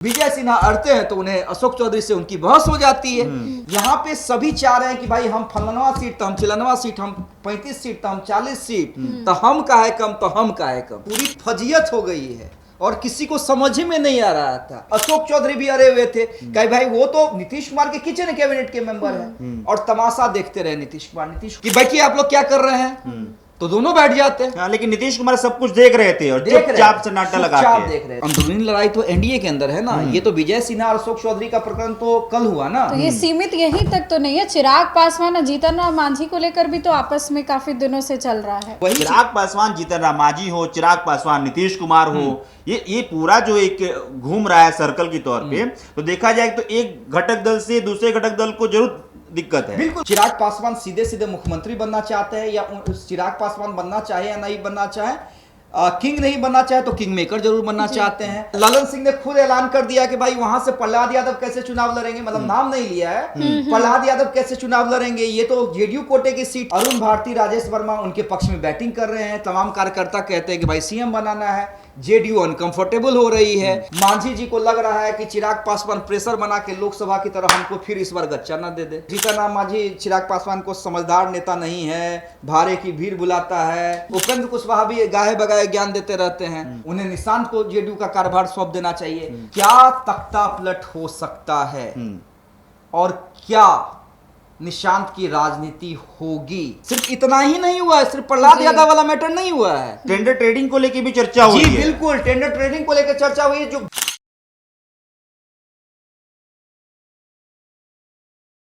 विजय सिन्हा अड़ते हैं तो उन्हें अशोक चौधरी से उनकी बहस हो जाती है। यहाँ पे सभी चाह रहे हैं कि भाई हम फलनवा सीट तो हम चिलनवा सीट, हम 35 सीट तो हम 40 सीट, तो हम का है कम, तो हम का है कम। पूरी फजियत हो गई है और किसी को समझ ही में नहीं आ रहा था। अशोक चौधरी भी अड़े हुए थे कि भाई वो तो नीतीश कुमार के किचन कैबिनेट के मेंबर हैं और तमाशा देखते रहे नीतीश कुमार कि बैठिए आप लोग क्या कर रहे हैं, तो दोनों बैठ जाते हैं। हाँ, लेकिन नीतीश कुमार सब कुछ देख रहे थे और चुपचाप सन्नाटा लगा के देख रहे हैं। अंदरूनी लड़ाई तो एनडीए के अंदर है ना। ये तो विजय सिन्हा और अशोक चौधरी का प्रकरण तो कल हुआ ना। तो ये सीमित यहीं तक तो नहीं है। चिराग पासवान और जीतन राम मांझी को लेकर भी तो आपस में काफी दिनों से चल रहा है। चिराग पासवान जीतन राम मांझी हो, चिराग पासवान नीतीश कुमार हो, ये पूरा जो एक घूम रहा है सर्कल के तौर पे, तो देखा जाए तो एक घटक दल से दूसरे घटक दल को जरूर दिक्कत है। बिल्कुल। चिराग पासवान सीधे सीधे मुख्यमंत्री बनना चाहते हैं, या चिराग पासवान बनना चाहे या नहीं बनना चाहे, किंग नहीं बनना चाहे तो किंग मेकर जरूर बनना चाहते हैं। ललन सिंह ने खुद ऐलान कर दिया कि भाई वहां से प्रहलाद यादव कैसे चुनाव लड़ेंगे, मतलब नाम नहीं लिया है, प्रहलाद यादव कैसे चुनाव लड़ेंगे। ये तो जेडीयू कोटे की सीट, अरुण भारती, राजेश वर्मा उनके पक्ष में बैटिंग कर रहे हैं। तमाम कार्यकर्ता कहते हैं कि भाई सीएम बनाना है। जेडीयू अनकंफर्टेबल हो रही है। मांझी जी को लग रहा है कि चिराग पासवान प्रेशर बना के लोकसभा की तरह हमको फिर इस बार गच्चा न दे दे। जीतन राम मांझी चिराग पासवान को समझदार नेता नहीं है, भारे की भीड़ बुलाता है। उपेंद्र कुशवाहा भी गाहे बगाए ज्ञान देते रहते हैं। उन्हें निशांत को जेडीयू का कार्यभार सौंप देना चाहिए। क्या तख्ता पलट हो सकता है और क्या निशांत की राजनीति होगी। सिर्फ इतना ही नहीं हुआ है, सिर्फ प्रहलाद यादव वाला मैटर नहीं हुआ है। टेंडर ट्रेडिंग को लेके भी चर्चा हुई है। बिल्कुल, टेंडर ट्रेडिंग को लेकर चर्चा हुई है। जो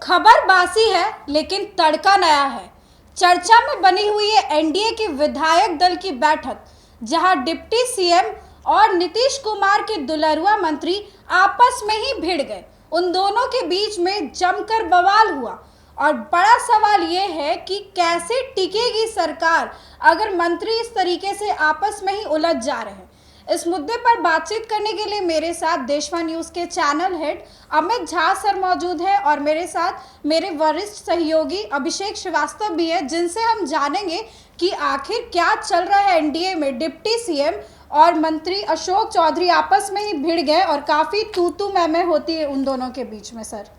खबर बासी है लेकिन तड़का नया है। चर्चा में बनी हुई है एनडीए की विधायक दल की बैठक, जहां डिप्टी सीएम और नीतीश कुमार के दुलरुआ मंत्री आपस में ही भिड़ गए। उन दोनों के बीच में जमकर बवाल हुआ और बड़ा सवाल यह है कि कैसे टिकेगी सरकार अगर मंत्री इस तरीके से आपस में ही उलझ जा रहे हैं। इस मुद्दे पर बातचीत करने के लिए मेरे साथ देशवा न्यूज के channel head Amit Jha sir मौजूद है और मेरे साथ मेरे वरिष्ठ सहयोगी अभिषेक श्रीवास्तव भी है, जिनसे हम जानेंगे कि आखिर क्या चल रहा है एनडीए में। डिप्टी सीएम और मंत्री अशोक चौधरी आपस में ही भिड़ गए और काफी तू मैं होती है उन दोनों के बीच में। सर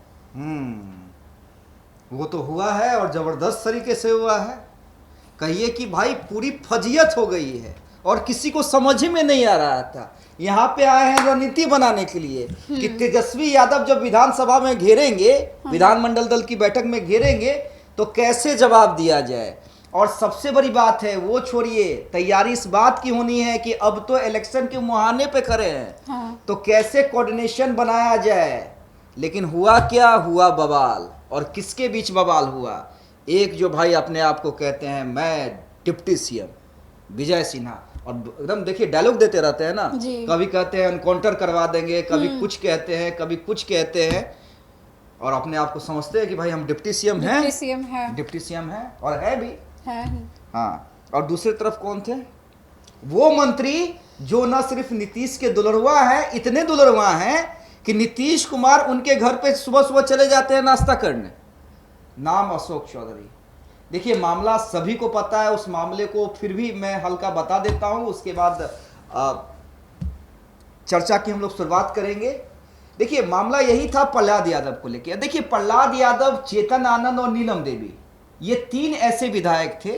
वो तो हुआ है और जबरदस्त तरीके से हुआ है। कहिए कि भाई पूरी फजियत हो गई है और किसी को समझ ही में नहीं आ रहा था। यहाँ पे आए हैं रणनीति बनाने के लिए कि तेजस्वी यादव जब विधानसभा में घेरेंगे, विधानमंडल दल की बैठक में घेरेंगे, तो कैसे जवाब दिया जाए। और सबसे बड़ी बात है, वो छोड़िए, तैयारी इस बात की होनी है कि अब तो इलेक्शन के मुहाने पे खड़े हैं, तो कैसे कोऑर्डिनेशन बनाया जाए। लेकिन हुआ क्या, हुआ बवाल। और किसके बीच बवाल हुआ। एक जो भाई अपने आप को कहते हैं मैं डिप्टी सीएम विजय सिन्हा, और एकदम देखिए डायलॉग देते रहते हैं ना, कभी कहते हैं एनकाउंटर करवा देंगे, कभी कुछ कहते हैं, कभी कुछ कहते हैं, और अपने आप को समझते हैं कि भाई हम डिप्टी सीएम हैं, डिप्टी सीएम हैं और है भी है। हाँ, और दूसरी तरफ कौन थे, वो मंत्री जो न सिर्फ नीतीश के दुलरुआ हैं, इतने दुलरुआ हैं कि नीतीश कुमार उनके घर पे सुबह सुबह चले जाते हैं नाश्ता करने। नाम अशोक चौधरी। देखिए मामला सभी को पता है, उस मामले को फिर भी मैं हल्का बता देता हूं, उसके बाद चर्चा की हम लोग शुरुआत करेंगे। देखिए मामला यही था प्रहलाद यादव को लेकर। देखिए प्रहलाद यादव, चेतन आनंद और नीलम देवी, ये तीन ऐसे विधायक थे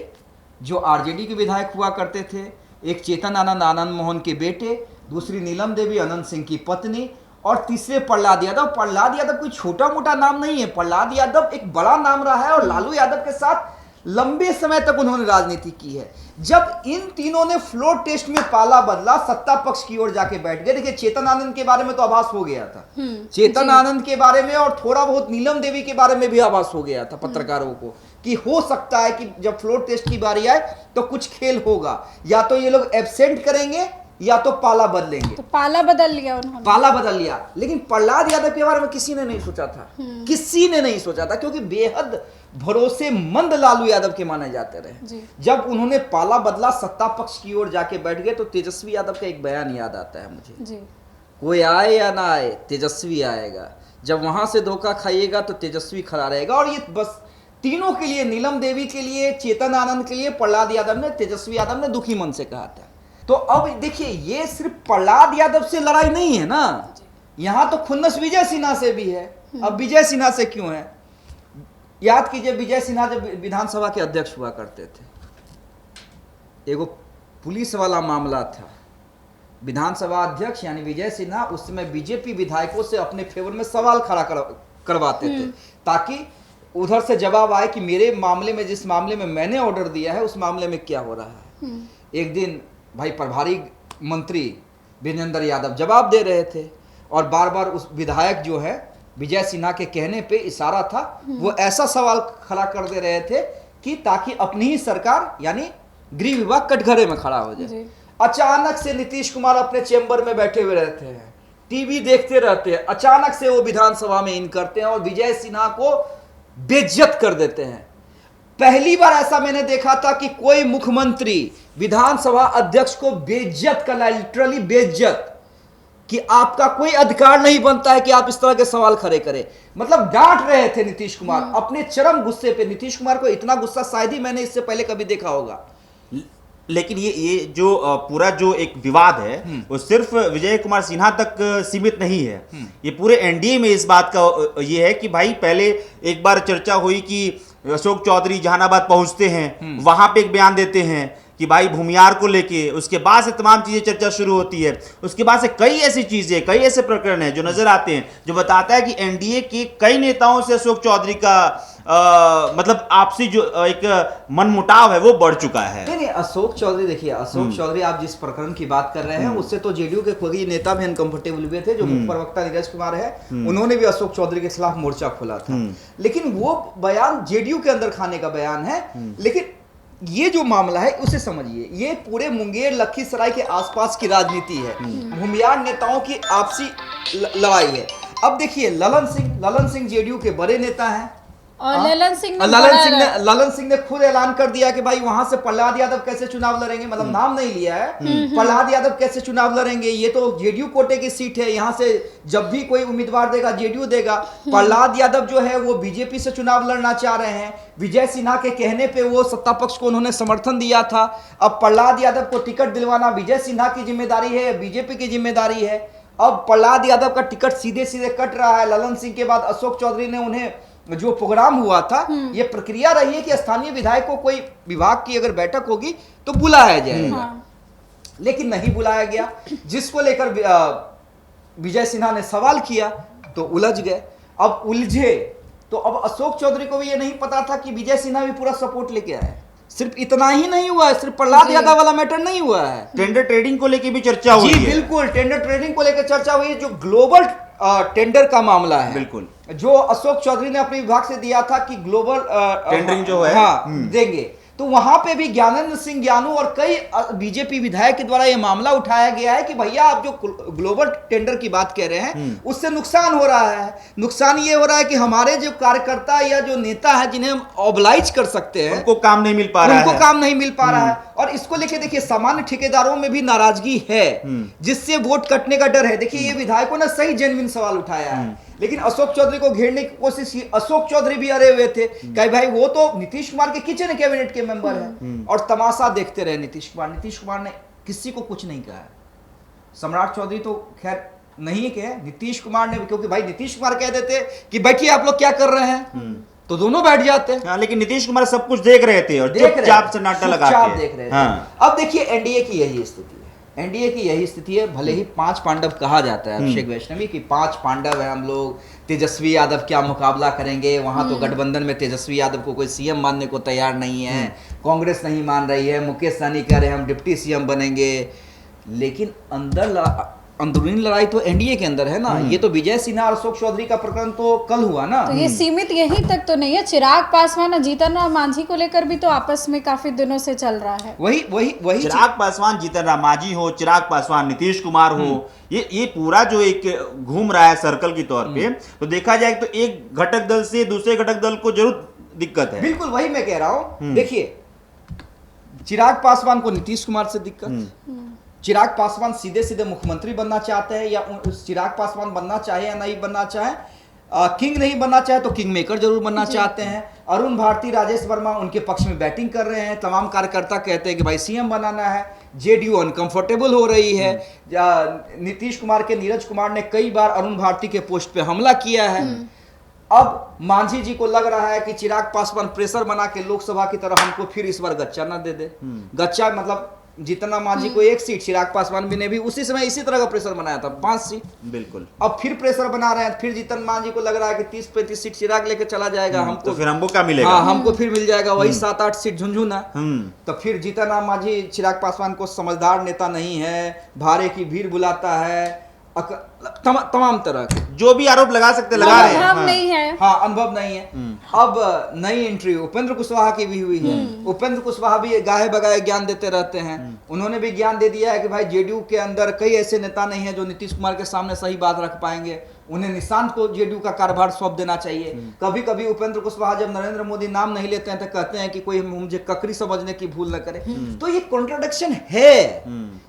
जो आरजेडी के विधायक हुआ करते थे। एक चेतन आनंद, आनंद मोहन के बेटे, दूसरी नीलम देवी, अनंत सिंह की पत्नी, और तीसरे प्रहलाद यादव। प्रहलाद यादव कोई छोटा मोटा नाम नहीं है, प्रहलाद यादव एक बड़ा नाम रहा है और लालू यादव के साथ लंबे समय तक उन्होंने राजनीति की है। जब इन तीनों ने फ्लोर टेस्ट में पाला बदला, सत्ता पक्ष की ओर जाके बैठ गए। देखिए चेतन आनंद के बारे में तो आभास हो गया था, चेतन आनंद के बारे में, और थोड़ा बहुत नीलम देवी के बारे में भी आभास हो गया था पत्रकारों को कि हो सकता है कि जब फ्लोर टेस्ट की बारी आए तो कुछ खेल होगा, या तो ये लोग एब्सेंट करेंगे या तो पाला बदलेंगे। तो पाला बदल लिया उन्होंने, पाला बदल लिया। लेकिन प्रहलाद यादव के बारे में किसी ने नहीं सोचा था, किसी ने नहीं सोचा था, क्योंकि बेहद भरोसेमंद लालू यादव के माने जाते रहे। जब उन्होंने पाला बदला, सत्ता पक्ष की ओर जाके बैठ गए, तो तेजस्वी यादव का एक बयान याद आता है मुझे, कोई आए या ना आए तेजस्वी आएगा, जब वहां से धोखा खाइएगा तो तेजस्वी खड़ा रहेगा। और ये बस तीनों के लिए, नीलम देवी के लिए, चेतन आनंद के लिए, प्रहलाद यादव ने, तेजस्वी यादव ने दुखी मन से कहा था। तो अब देखिए ये सिर्फ प्रहलाद यादव से लड़ाई नहीं है ना, यहां तो खुन्नस विजय सिन्हा से भी है। अब विजय सिन्हा से क्यों है? याद कीजिए, विजय सिन्हा जब विधानसभा के अध्यक्ष हुआ करते थे, एगो पुलिस वाला मामला था, विधानसभा अध्यक्ष यानी विजय सिन्हा उस समय बीजेपी विधायकों से अपने फेवर में सवाल खड़ा करवाते थे, ताकि उधर से जवाब आए कि मेरे मामले में, जिस मामले में मैंने ऑर्डर दिया है, उस मामले में क्या हो रहा है। एक दिन भाई प्रभारी मंत्री वीरेंद्र यादव जवाब दे रहे थे और बार बार उस विधायक जो है विजय सिन्हा के कहने पे इशारा था, वो ऐसा सवाल खड़ा कर दे रहे थे कि ताकि अपनी ही सरकार यानी गृह विभाग कटघरे में खड़ा हो जाए। अचानक से नीतीश कुमार अपने चेंबर में बैठे हुए रहते हैं, टीवी देखते रहते हैं, अचानक से वो विधानसभा में इन करते हैं और विजय सिन्हा को बेइज्जत कर देते हैं। पहली बार ऐसा मैंने देखा था कि कोई मुख्यमंत्री विधानसभा अध्यक्ष को बेइज्जत कर रहा है, लिटरली बेइज्जत, कि आपका कोई अधिकार नहीं बनता है कि आप इस तरह के सवाल खड़े करें। मतलब डांट रहे थे नीतीश कुमार अपने चरम गुस्से पे। नीतीश कुमार को इतना गुस्सा शायद ही मैंने इससे पहले कभी देखा होगा। लेकिन ये जो पूरा जो एक विवाद है वो सिर्फ विजय कुमार सिन्हा तक सीमित नहीं है। ये पूरे एनडीए में इस बात का ये है कि भाई पहले एक बार चर्चा हुई कि अशोक चौधरी जहानाबाद पहुंचते हैं, वहां पे एक बयान देते हैं कि भाई भूमियार को लेके, उसके बाद से तमाम चीजें चर्चा शुरू होती है। उसके बाद से कई ऐसी चीजें, कई ऐसे प्रकरण हैं जो नजर आते हैं, जो बताता है कि एनडीए के कई नेताओं से अशोक चौधरी का मतलब आपसी जो एक मनमुटाव है वो बढ़ चुका है। नहीं, अशोक चौधरी, देखिए अशोक चौधरी आप जिस प्रकरण की बात कर रहे हैं उससे तो जेडीयू के कोई नेता भी अनकंफर्टेबल हुए थे। जो मुख्य प्रवक्ता नीरज कुमार है, उन्होंने भी अशोक चौधरी के खिलाफ मोर्चा खोला था, लेकिन वो बयान जेडीयू के अंदर खाने का बयान है। लेकिन ये जो मामला है उसे समझिए, ये पूरे मुंगेर लखीसराय के आसपास की राजनीति है, भूमियार नेताओं की आपसी लड़ाई है। अब देखिए ललन सिंह जेडीयू के बड़े नेता हैं और ललन सिंह ने खुद ऐलान कर दिया कि भाई वहां से प्रहलाद यादव कैसे चुनाव लड़ेंगे, मतलब नाम नहीं लिया है, प्रहलाद यादव कैसे चुनाव लड़ेंगे, ये तो जेडीयू कोटे की सीट है, यहां से जब भी कोई उम्मीदवार देगा जेडीयू देगा। प्रहलाद यादव जो है वो बीजेपी से चुनाव लड़ना चाह रहे हैं। विजय सिन्हा के कहने पे वो सत्ता पक्ष को उन्होंने समर्थन दिया था। अब प्रहलाद यादव को टिकट दिलवाना विजय सिन्हा की जिम्मेदारी है, बीजेपी की जिम्मेदारी है। अब प्रहलाद यादव का टिकट सीधे सीधे कट रहा है। ललन सिंह के बाद अशोक चौधरी ने उन्हें, जो प्रोग्राम हुआ था, ये प्रक्रिया रही है कि स्थानीय विधायक को कोई विभाग की अगर बैठक होगी तो बुलाया जाएगा, लेकिन नहीं बुलाया गया, जिसको लेकर विजय सिन्हा ने सवाल किया तो उलझ गए। अब उलझे तो अब अशोक चौधरी को भी ये नहीं पता था कि विजय सिन्हा भी पूरा सपोर्ट लेके आए। सिर्फ इतना ही नहीं हुआ है, सिर्फ प्रहलाद यादव वाला मैटर नहीं हुआ है, टेंडर ट्रेडिंग को लेके भी चर्चा हुई है। बिल्कुल, टेंडर ट्रेडिंग को लेकर चर्चा हुई है, जो ग्लोबल टेंडर का मामला है, बिल्कुल, जो अशोक चौधरी ने अपने विभाग से दिया था कि ग्लोबल टेंडरिंग जो है, देंगे, तो वहां पे भी ज्ञानेंद्र सिंह ज्ञानू और कई बीजेपी विधायक के द्वारा यह मामला उठाया गया है कि भैया आप जो ग्लोबल टेंडर की बात कह रहे हैं उससे नुकसान हो रहा है। नुकसान ये हो रहा है कि हमारे जो कार्यकर्ता या जो नेता है जिन्हें हम ऑबलाइज कर सकते हैं, उनको काम नहीं मिल पा रहा है। और इसको लेके देखिए सामान्य ठेकेदारों में भी नाराजगी है, जिससे वोट कटने का डर है। देखिए ये विधायकों ने सही जेन्युइन सवाल उठाया है, लेकिन अशोक चौधरी को घेरने की कोशिश की। अशोक चौधरी भी अरे हुए थे कि भाई वो तो नीतीश कुमार के किचन कैबिनेट के मेंबर है, और तमाशा देखते रहे नीतीश कुमार ने किसी को कुछ नहीं कहा। सम्राट चौधरी तो खैर नहीं कहे, नीतीश कुमार ने, क्योंकि भाई नीतीश कुमार कह देते कि बैठिए आप लोग क्या कर रहे हैं, तो दोनों बैठ जाते। लेकिन नीतीश कुमार सब कुछ देख रहे थे और चुपचाप सन्नाटा लगा के देख रहे थे। अब देखिए एनडीए की यही स्थिति है, एनडीए की यही स्थिति है। भले ही 5 पांडव कहा जाता है अभिषेक वैष्णवी की 5 पांडव है हम लोग, तेजस्वी यादव क्या मुकाबला करेंगे, वहां तो गठबंधन में तेजस्वी यादव को कोई सीएम मानने को तैयार नहीं है, कांग्रेस नहीं मान रही है, मुकेश सहनी कह रहे हैं हम डिप्टी सीएम बनेंगे, लेकिन अंदरूनी लड़ाई तो एनडीए के अंदर है ना। ये तो विजय सिन्हा और अशोक चौधरी का प्रकरण तो कल हुआ ना, तो ये सीमित यहीं तक तो नहीं है। चिराग पासवान और जीतन राम मांझी को लेकर भी तो आपस में काफी दिनों से चल रहा है। वही चिराग पासवान, जीतन राम मांझी हो, चिराग पासवान, नीतीश कुमार हो, ये पूरा जो एक घूम रहा है सर्कल के तौर पे, तो देखा जाए तो एक घटक दल से दूसरे घटक दल को जरूर दिक्कत है। बिल्कुल वही मैं कह रहा हूं। देखिए चिराग पासवान को नीतीश कुमार से दिक्कत, चिराग पासवान सीधे सीधे मुख्यमंत्री बनना चाहते हैं, या चिराग पासवान बनना चाहे या नहीं बनना चाहे, किंग नहीं बनना चाहे तो किंग मेकर जरूर बनना चाहते हैं। अरुण भारती, राजेश वर्मा उनके पक्ष में बैटिंग कर रहे हैं। तमाम कार्यकर्ता कहते हैं कि भाई सीएम बनाना है। जेडीयू अनकंफर्टेबल हो रही है। नीतीश कुमार के नीरज कुमार ने कई बार अरुण भारती के पोस्ट पे हमला किया है। अब मांझी जी को लग रहा है कि चिराग पासवान प्रेशर बना के लोकसभा की तरह हमको फिर इस बार गच्चा न दे दे। गच्चा मतलब जितना मांझी को 1 सीट, चिराग पासवान भी ने भी उसी समय इसी तरह का प्रेशर बनाया था 5 सीट। बिल्कुल। अब फिर प्रेशर बना रहे हैं। फिर जीतन मांझी को लग रहा है कि 30-35 सीट चिराग लेके चला जाएगा, हमको तो फिर हमको क्या मिलेगा? हाँ, हमको फिर मिल जाएगा वही 7-8 सीट झुंझुना। हम्म। तो फिर जीतन राम मांझी चिराग पासवान को समझदार नेता नहीं है, भारे की भीड़ बुलाता है, तमाम तरह के जो भी आरोप लगा सकते लगा रहे हैं। अनुभव नहीं है। हाँ, अनुभव नहीं है। अब नई एंट्री उपेंद्र कुशवाहा की भी हुई है। उपेंद्र कुशवाहा भी गाहे बगाए ज्ञान देते रहते हैं। उन्होंने भी ज्ञान दे दिया है कि भाई जेडीयू के अंदर कई ऐसे नेता नहीं है जो नीतीश कुमार के सामने सही बात रख पाएंगे। उन्हें निशांत को जेडीयू का कार्यभार सौंप देना चाहिए। कभी कभी उपेंद्र कुशवाहा जब नरेंद्र मोदी नाम नहीं लेते हैं तो कहते हैं कि कोई मुझे ककरी समझने की भूल न करे। तो ये कॉन्ट्रडिक्शन है,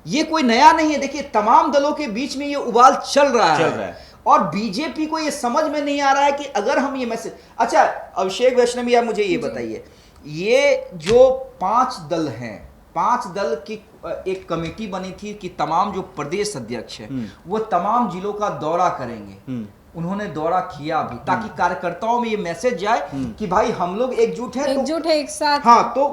ये कोई नया नहीं है। देखिए, तमाम दलों के बीच में ये उबाल चल रहा है। और बीजेपी को ये समझ में नहीं आ रहा है कि अगर हम ये मैसेज, अच्छा अभिषेक वैष्णवी, आप मुझे ये बताइए, ये जो 5 दल हैं, 5 दल की एक कमेटी बनी थी कि तमाम जो प्रदेश अध्यक्ष है वो तमाम जिलों का दौरा करेंगे। उन्होंने दौरा किया भी, ताकि कार्यकर्ताओं में ये मैसेज जाए कि भाई हम लोग एकजुट हैं, एकजुट है, एक साथ। हाँ, तो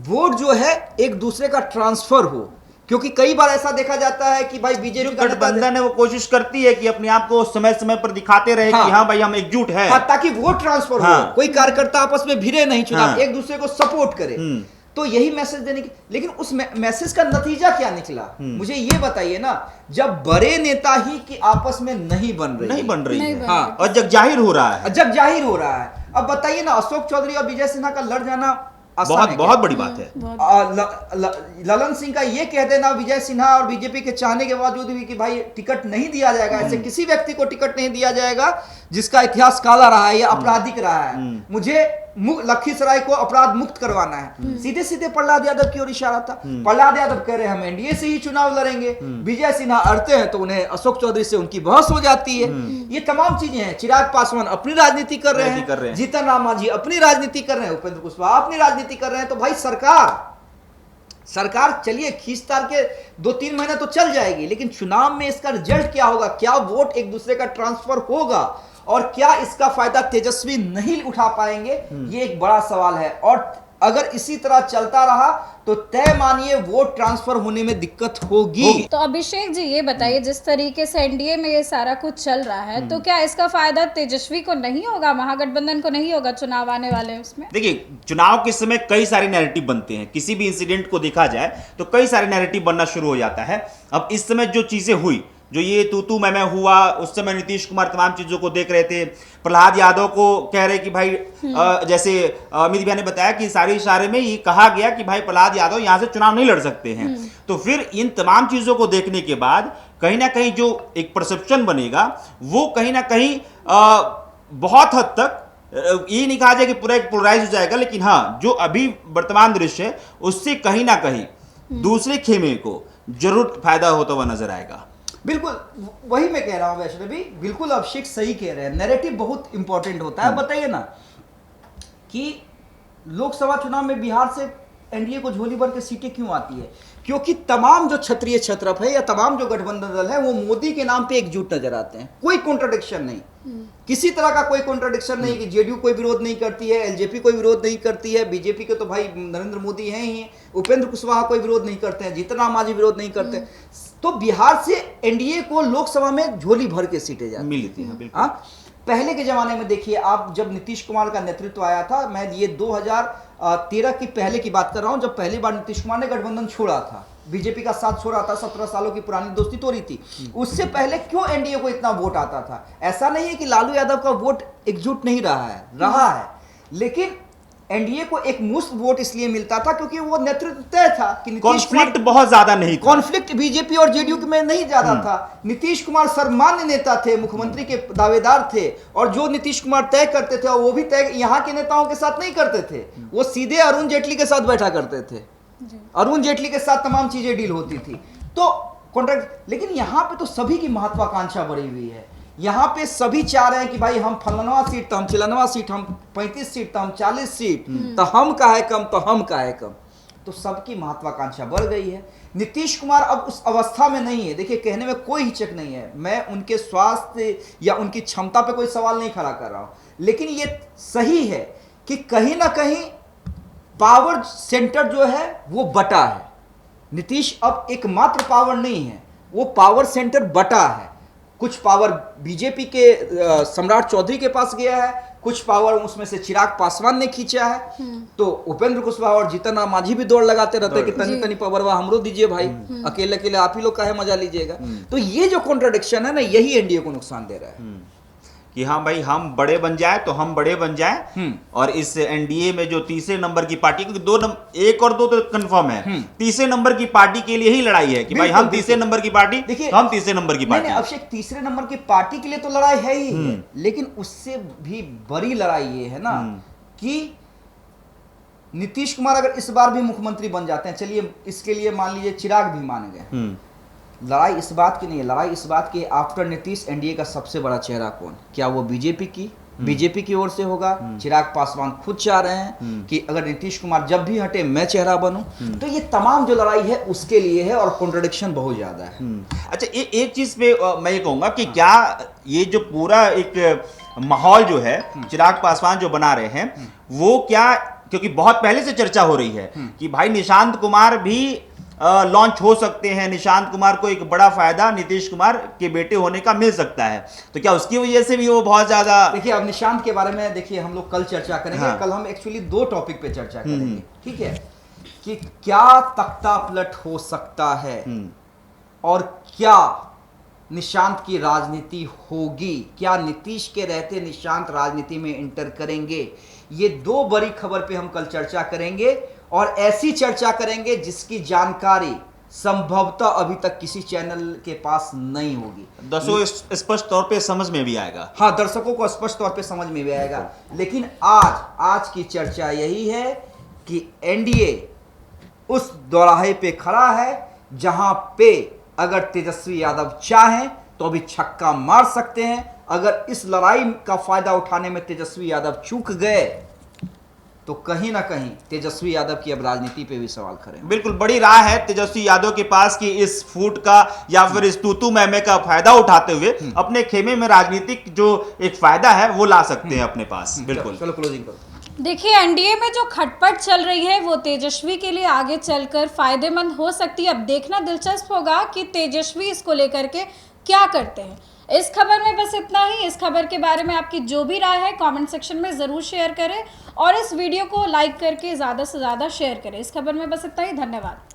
वोट जो है एक दूसरे का ट्रांसफर हो। क्योंकि कई बार ऐसा देखा जाता है कि भाई बीजेपी का गठबंधन है वो कोशिश करती है कि अपने आप को समय समय पर दिखाते रहे कि हाँ भाई हम एकजुट है। हाँ, ताकि वोट ट्रांसफर हो, कोई कार्यकर्ता आपस में भिड़े नहीं, चुनाव एक दूसरे को सपोर्ट करे। तो यही मैसेज देने की, लेकिन उस मैसेज का नतीजा क्या निकला, मुझे ये बताइए ना। जब बड़े नेता ही कि आपस में नहीं बन रही है। हाँ, और जग जाहिर हो रहा है। अब बताइए ना, अशोक चौधरी और विजय सिन्हा का लड़ जाना बहुत बड़ी बात है। ललन सिंह का ये कह देना विजय सिन्हा और बीजेपी के चाहने के बावजूद भी कि भाई टिकट नहीं दिया जाएगा, ऐसे किसी व्यक्ति को टिकट नहीं दिया जाएगा जिसका इतिहास काला रहा है या आपराधिक रहा है। मुझे लखीसराय को अपराध मुक्त करवाना है। सीधे सीधे प्रहलाद यादव की ओर इशारा था। प्रहलाद यादव कह रहे हैं हम एनडीए से ही चुनाव लड़ेंगे। विजय सिन्हा अड़ते हैं तो उन्हें अशोक चौधरी से उनकी बहस हो जाती है। ये तमाम चीजें हैं। चिराग पासवान अपनी राजनीति कर रहे हैं, जीतन राम मांझी अपनी राजनीति कर रहे हैं, उपेंद्र कुशवाहा अपनी राजनीति कर रहे हैं। तो भाई सरकार चलिए खींचतान के 2-3 महीने तो चल जाएगी, लेकिन चुनाव में इसका रिजल्ट क्या होगा, क्या वोट एक दूसरे का ट्रांसफर होगा और क्या इसका फायदा तेजस्वी नहीं उठा पाएंगे, ये एक बड़ा सवाल है। और अगर इसी तरह चलता रहा तो तय मानिए वोट ट्रांसफर होने में दिक्कत होगी। तो अभिषेक जी ये बताइए, जिस तरीके से एनडीए में ये सारा कुछ चल रहा है, तो क्या इसका फायदा तेजस्वी को नहीं होगा, महागठबंधन को नहीं होगा चुनाव आने वाले उसमें? देखिए, चुनाव के समय कई सारे नैरेटिव बनते हैं। किसी भी इंसिडेंट को देखा जाए तो कई सारे नैरेटिव बनना शुरू हो जाता है। अब इस समय जो चीजें हुई, जो ये तू मैं हुआ, उस समय नीतीश कुमार तमाम चीजों को देख रहे थे। प्रहलाद यादव को कह रहे कि भाई जैसे अमित भैया ने बताया कि सारे इशारे में ये कहा गया कि भाई प्रहलाद यादव यहां से चुनाव नहीं लड़ सकते हैं। तो फिर इन तमाम चीजों को देखने के बाद कहीं ना कहीं जो एक परसेप्शन बनेगा वो कहीं ना कहीं बहुत हद तक ये नहीं कहा जाए कि पूरा एक पोलराइज हो जाएगा, लेकिन हाँ, जो अभी वर्तमान दृश्य है उससे कहीं ना कहीं दूसरे खेमे को जरूर फायदा होता हुआ नजर आएगा। बिल्कुल वही मैं कह रहा हूं वैष्णवी, बिल्कुल अभिषेक सही कह रहे हैं। नैरेटिव बहुत इंपॉर्टेंट होता है। बताइए ना कि लोकसभा चुनाव में बिहार से एनडीए को झोली भर के सीटें क्यों आती है? क्योंकि तमाम जो क्षत्रिय क्षेत्रफ है या तमाम जो गठबंधन दल है वो मोदी के नाम पे एकजुट नजर आते हैं। कोई कॉन्ट्रडिक्शन नहीं, किसी तरह का कोई कॉन्ट्रडिक्शन नहीं कि जेडीयू कोई विरोध नहीं करती है, एलजेपी कोई विरोध नहीं करती है, बीजेपी के तो भाई नरेंद्र मोदी हैं ही, उपेंद्र कुशवाहा कोई विरोध नहीं करते हैं, जीतन राम मांझी विरोध नहीं करते। तो बिहार से एनडीए को लोकसभा में झोली भर के सीटें जाती मिली थी। बिल्कुल। पहले के जमाने में देखिए आप, जब नीतीश कुमार का नेतृत्व आया था, मैं ये 2013 की पहले की बात कर रहा हूं, जब पहली बार नीतीश कुमार ने गठबंधन छोड़ा था, बीजेपी का साथ छोड़ा था, 17 सालों की पुरानी दोस्ती तोड़ी थी। उससे पहले क्यों एनडीए को इतना वोट आता था? ऐसा नहीं है कि लालू यादव का वोट एकजुट नहीं रहा है, लेकिन एनडीए को एक मुश्त वोट इसलिए मिलता था क्योंकि वो नेतृत्व तय था कि कॉन्फ्लिक्ट बहुत ज्यादा नहीं था। कॉन्फ्लिक्ट बीजेपी और जेडीयू में नहीं ज्यादा था। नीतीश कुमार सर्वमान्य नेता थे, मुख्यमंत्री के दावेदार थे, और जो नीतीश कुमार तय करते थे वो भी तय यहाँ के नेताओं के साथ नहीं करते थे, वो सीधे अरुण जेटली के साथ बैठा करते थे। अरुण जेटली के साथ तमाम चीजें डील होती थी। तो कॉन्ट्रैक्ट, लेकिन यहाँ पे तो सभी की महत्वाकांक्षा बढ़ी हुई है। यहाँ पे सभी चाह रहे हैं कि भाई हम फलनवा सीट तो हम चिलनवा सीट, हम 35 सीट तो हम 40 सीट, तो हम काहे कम, तो हम काहे कम। तो सबकी महत्वाकांक्षा बढ़ गई है। नीतीश कुमार अब उस अवस्था में नहीं है। देखिए, कहने में कोई हिचक नहीं है, मैं उनके स्वास्थ्य या उनकी क्षमता पे कोई सवाल नहीं खड़ा कर रहा हूं, लेकिन ये सही है कि कहीं ना कहीं पावर सेंटर जो है वो बटा है। नीतीश अब एकमात्र पावर नहीं है, वो पावर सेंटर बटा है। कुछ पावर बीजेपी के सम्राट चौधरी के पास गया है, कुछ पावर उसमें से चिराग पासवान ने खींचा है। तो उपेंद्र कुशवाहा और जीतन राम मांझी भी दौड़ लगाते रहते हैं कि तनी तनी पावरवा हमरो दीजिए भाई, अकेले अकेले आप ही लोग काहे मजा लीजिएगा। तो ये जो कॉन्ट्रडिक्शन है ना, यही एनडीए को नुकसान दे रहा है कि हाँ भाई, हम बड़े बन जाए तो हम बड़े बन जाए, और इस एनडीए में जो तीसरे नंबर की पार्टी, क्योंकि 1 और 2 तो कंफर्म है, तीसरे नंबर की पार्टी के लिए ही लड़ाई है कि भाई हम तीसरे नंबर की पार्टी, देखिए तो हम तीसरे नंबर की पार्टी। अभिषेक, तीसरे नंबर की पार्टी के लिए तो लड़ाई है ही है, लेकिन उससे भी बड़ी लड़ाई ये है ना कि नीतीश कुमार अगर इस बार भी मुख्यमंत्री बन जाते हैं, चलिए इसके लिए मान लीजिए चिराग भी मान गए, लड़ाई इस बात की नहीं है, लड़ाई इस बात की, आफ्टर नीतीश एनडीए का सबसे बड़ा चेहरा कौन, क्या वो बीजेपी की ओर से होगा। चिराग पासवान खुद चाह रहे हैं कि अगर नीतीश कुमार जब भी हटे मैं चेहरा बनूं। तो ये तमाम जो लड़ाई है उसके लिए है, और कॉन्ट्रडिक्शन बहुत ज्यादा है। अच्छा, एक चीज पे मैं ये कहूंगा कि क्या ये जो पूरा एक माहौल जो है चिराग पासवान जो बना रहे हैं, वो क्या, क्योंकि बहुत पहले से चर्चा हो रही है कि भाई निशांत कुमार भी लॉन्च हो सकते हैं, निशांत कुमार को एक बड़ा फायदा नीतीश कुमार के बेटे होने का मिल सकता है, तो क्या उसकी वजह से भी वो बहुत ज्यादा। देखिए, अब निशांत के बारे में देखिए हम लोग कल चर्चा करेंगे। कल हम एक्चुअली 2 टॉपिक पे चर्चा करेंगे, ठीक है, कि क्या तख्ता पलट हो सकता है और क्या निशांत की राजनीति होगी, क्या नीतीश के रहते निशांत राजनीति में इंटर करेंगे। ये 2 बड़ी खबर पे हम कल चर्चा करेंगे, और ऐसी चर्चा करेंगे जिसकी जानकारी संभवतः अभी तक किसी चैनल के पास नहीं होगी। दर्शकों स्पष्ट तौर पे समझ में भी आएगा। हाँ, दर्शकों को स्पष्ट तौर पे समझ में भी आएगा। लेकिन आज की चर्चा यही है कि एनडीए उस दोराहे पे खड़ा है जहां पे अगर तेजस्वी यादव चाहें तो भी छक्का मार सकते हैं। अगर इस लड़ाई का फायदा उठाने में तेजस्वी यादव चूक गए तो कहीं ना कहीं तेजस्वी यादव की अब राजनीति पे भी सवाल खड़े हैं। बिल्कुल, बड़ी राह है तेजस्वी यादव के पास कि इस फूट का या फिर इस तूतू मैमे का फायदा उठाते हुए अपने खेमे में राजनीतिक जो एक फायदा है वो ला सकते हैं अपने पास। बिल्कुल, चलो क्लोजिंग करो। देखिए, एनडीए में जो खटपट चल रही है वो तेजस्वी के लिए आगे चलकर फायदेमंद हो सकती है। अब देखना दिलचस्प होगा कि तेजस्वी इसको लेकर के क्या करते हैं। इस खबर में बस इतना ही। इस खबर के बारे में आपकी जो भी राय है कमेंट सेक्शन में ज़रूर शेयर करें, और इस वीडियो को लाइक करके ज़्यादा से ज़्यादा शेयर करें। इस खबर में बस इतना ही। धन्यवाद।